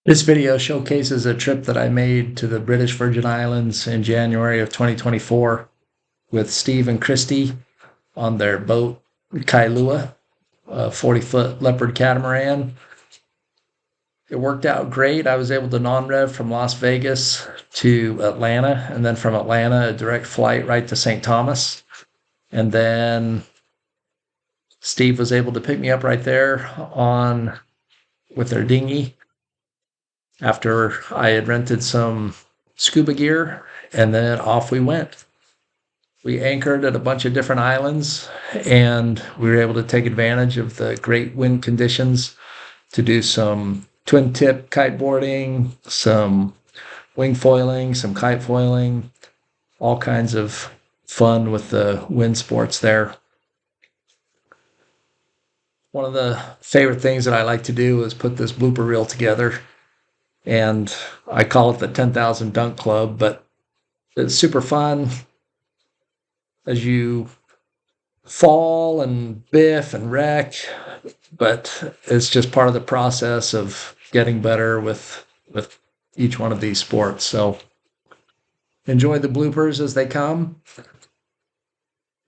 This video showcases a trip that I made to the British Virgin Islands in January of 2024 with Steve and Christy on their boat Kailua, a 40-foot leopard catamaran. It worked out great. I was able to non-rev from Las Vegas to Atlanta, and then from Atlanta, a direct flight right to St. Thomas. And then Steve was able to pick me up right there with their dinghy after I had rented some scuba gear, and then off we went. We anchored at a bunch of different islands, and we were able to take advantage of the great wind conditions to do some twin tip kiteboarding, some wing foiling, some kite foiling, all kinds of fun with the wind sports there. One of the favorite things that I like to do is put this blooper reel together, and I call it the 10,000 Dunk Club, but it's super fun as you fall and biff and wreck, but it's just part of the process of getting better with each one of these sports. So enjoy the bloopers as they come.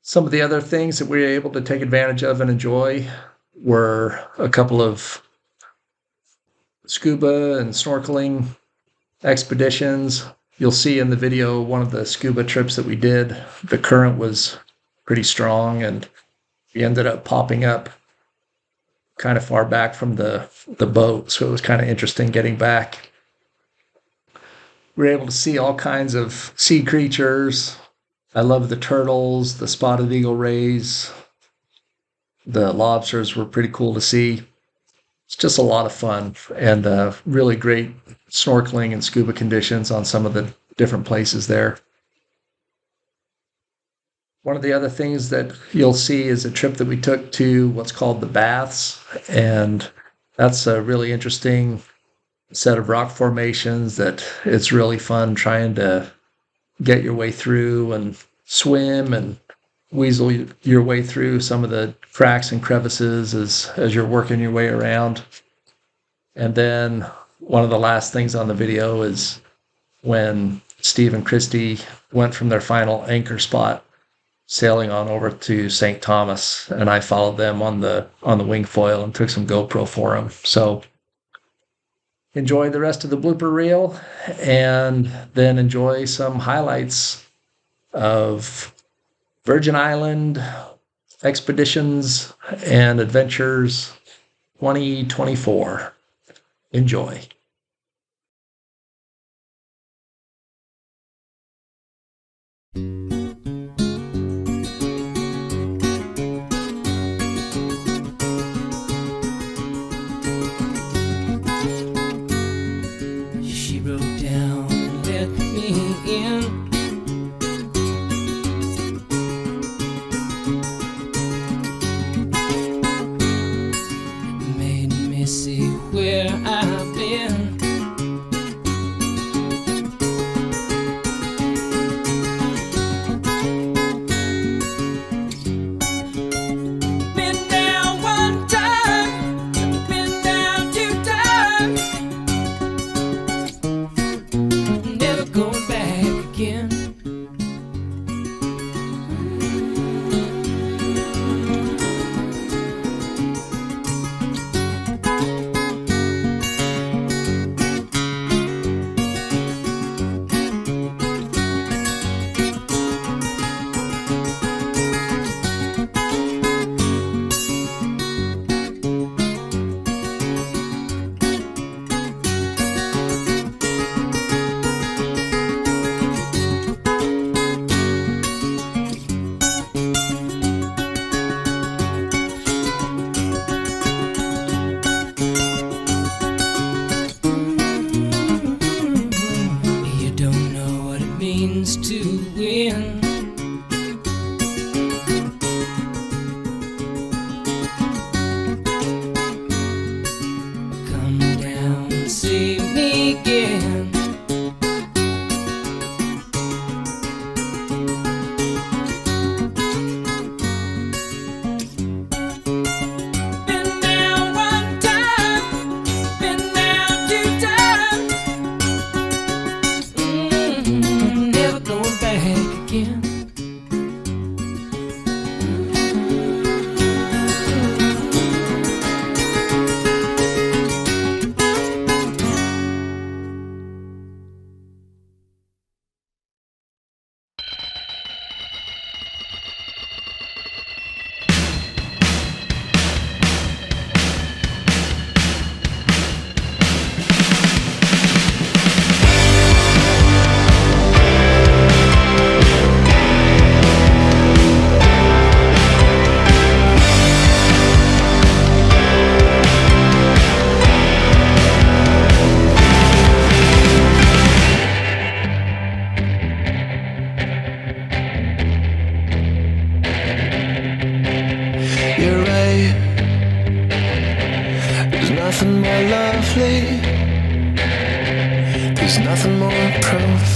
Some of the other things that we were able to take advantage of and enjoy were a couple of scuba and snorkeling expeditions. You'll see in the video one of the scuba trips that we did, the current was pretty strong, and we ended up popping up kind of far back from the boat, so it was kind of interesting getting back. We were able to see all kinds of sea creatures. I love the turtles, the spotted eagle rays. The lobsters were pretty cool to see. It's just a lot of fun, and really great snorkeling and scuba conditions on some of the different places there. One of the other things that you'll see is a trip that we took to what's called the Baths, and that's a really interesting set of rock formations that it's really fun trying to get your way through and swim and weasel your way through some of the cracks and crevices as you're working your way around. And then one of the last things on the video is when Steve and Christy went from their final anchor spot sailing on over to St. Thomas, and I followed them on the wing foil and took some GoPro for them. So enjoy the rest of the blooper reel, and then enjoy some highlights of Virgin Island expeditions and adventures 2024. Enjoy. She broke down and let me in. Made me see where I've been. Been down one time, been down two times, never going back again. You don't know what it means to win. Come down and see me again. Been down one time, been down two times.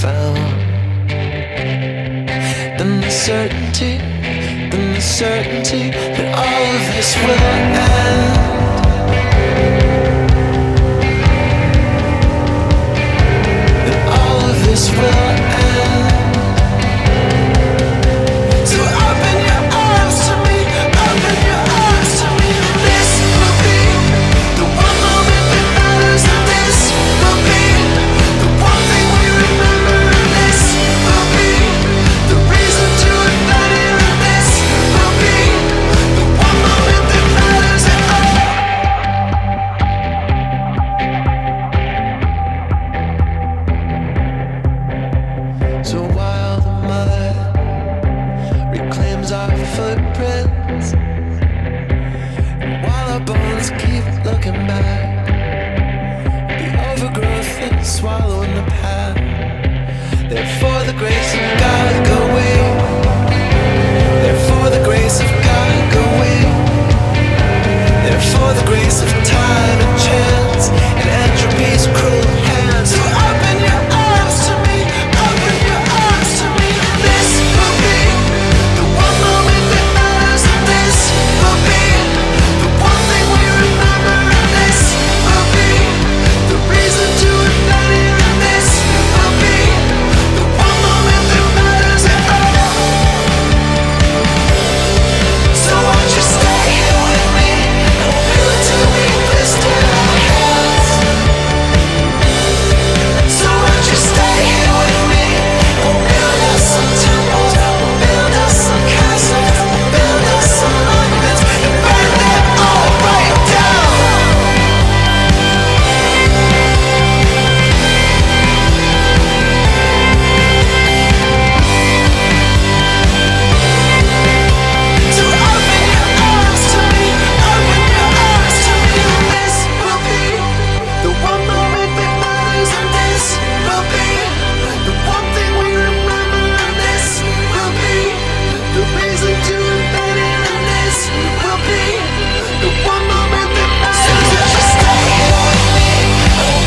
found. Then the certainty that all of this will end. That all of this will end. So open your arms to me, open your arms to me. This will be the one moment that matters, and this will be the one thing we remember, and this will be the reason to ignite it, and this will be the one moment that matters at all. So while the mud reclaims our footprints, while our bones keep looking back, the overgrowth is swallowing the path. Therefore the grace of God go away. Therefore the grace of God go away. Therefore the grace of time and chance and entropy's cruel hands. So open your arms to me, open your arms to me. This will be the one moment that matters, and this will be the one thing we remember, and this will be the reason to ignite it, and this will be the one moment that matters at all. So won't you stay here with me and feel it till we blister our hands? So won't you stay here with me? We'll build us some temples, we'll build us some castles, we'll build us some monuments and burn them all right down. So open your arms to me, open your arms to me. This will be the one moment that matters, and this will be the one thing we remember, and this will be the reason to ignite it, and this will be the one moment that matters. So just stay here with me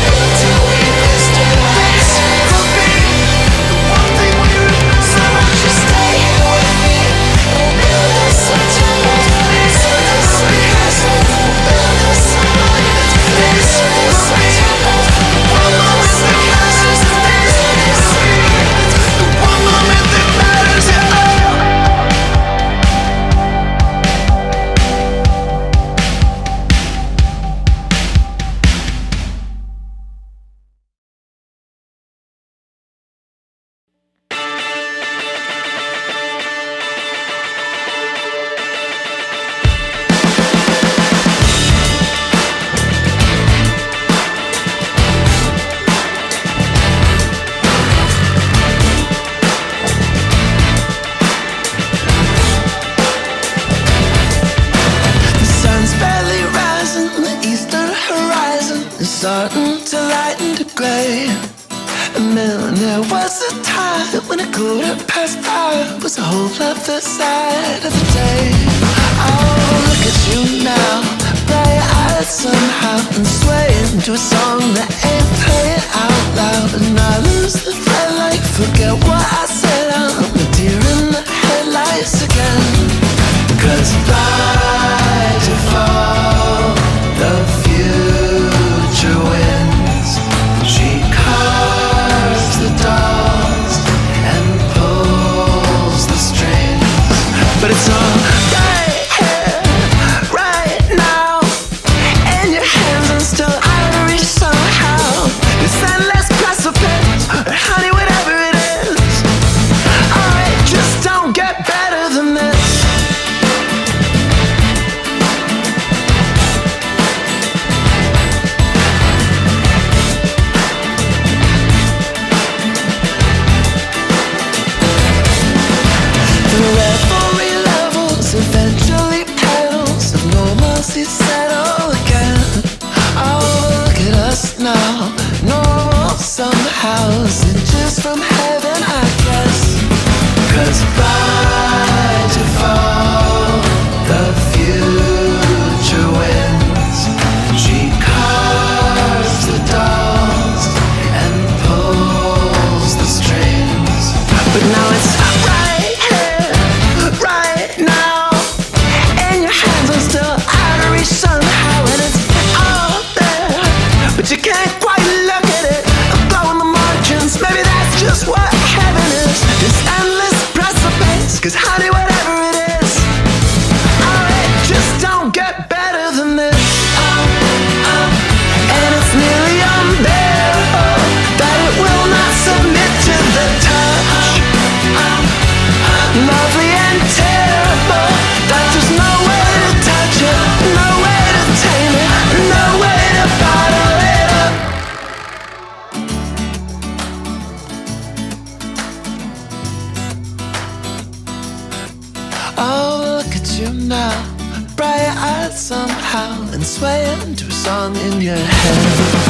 until we blister. This will be the one thing we remember. So just stay here with me. We'll build us some temples, build us some castles, we'll build us some monuments. This will be the one moment that matters, and this will be the one moment that matters at all. The sun's barely rising on the eastern horizon. It's starting to lighten to gray. And then there was a time when it glowed up past 5. Was a whole other side of the day. Oh, look at you now, bright-eyed somehow, and swaying to a song that ain't playing out loud. And I lose the thread like forget what I said. I'm a deer in the headlights again. 'Cause by default, the future wins. She carves the dolls and pulls the strings. But it's all right here, right now, in your hands, and still I reach somehow. It's endless precipice, or honey, whatever it is. but you can't quite look at it. I'm blowing the margins, maybe that's just what heaven is. This endless precipice, cause honey, whatever it is, oh, it just don't get better than this. And it's nearly unbearable that it will not submit to the touch. Lovely and terrible, that there's no way to touch it, no way to tame it, no way to bottle it up. Oh, look at you now, bright-eyed somehow, and swaying to a song in your head.